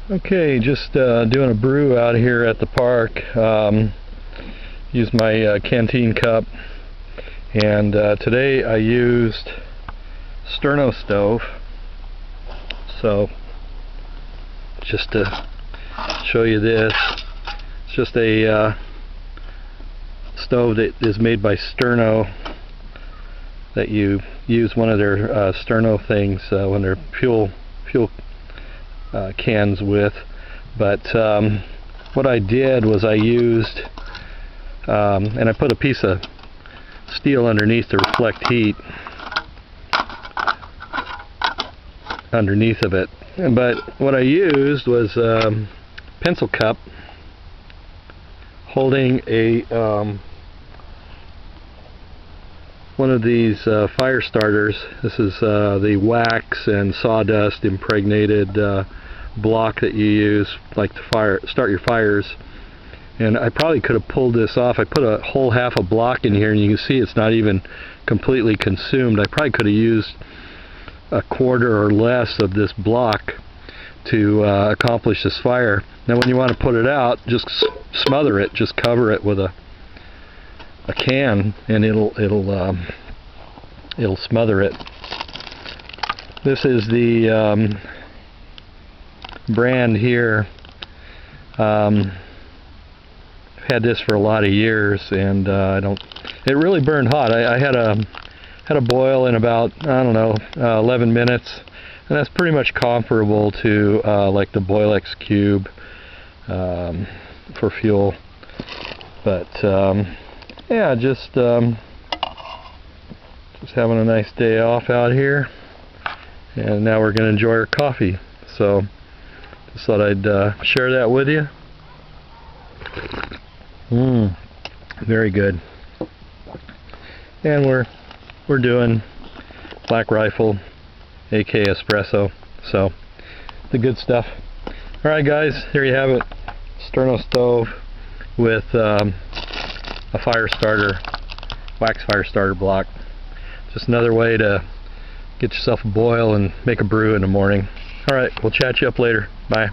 Okay, just doing a brew out here at the park. Used my canteen cup, and today I used STERNO stove. So just to show you this, it's just a stove that is made by STERNO, that you use one of their STERNO things when they're fuel cans with. But what I did was I used and I put a piece of steel underneath to reflect heat underneath of it. But what I used was pencil cup holding a one of these fire starters. This is the wax and sawdust impregnated block that you use like to start your fires. And I probably could have pulled this off. I put a whole half a block in here, and you can see it's not even completely consumed. I probably could have used a quarter or less of this block to accomplish this fire. Now when you want to put it out, just smother it, just cover it with a can, and it'll smother it. This is the brand here. I've had this for a lot of years, and it really burned hot. I had a boil in about, I don't know, 11 minutes, and that's pretty much comparable to like the Boilex Cube for fuel. But yeah, just having a nice day off out here, and now we're going to enjoy our coffee. So just thought I'd share that with you. Very good. And we're doing Black Rifle, aka espresso. So the good stuff. All right, guys, there you have it. STERNO stove with a fire starter, wax fire starter block. Just another way to get yourself a boil and make a brew in the morning. All right, we'll chat you up later. Bye.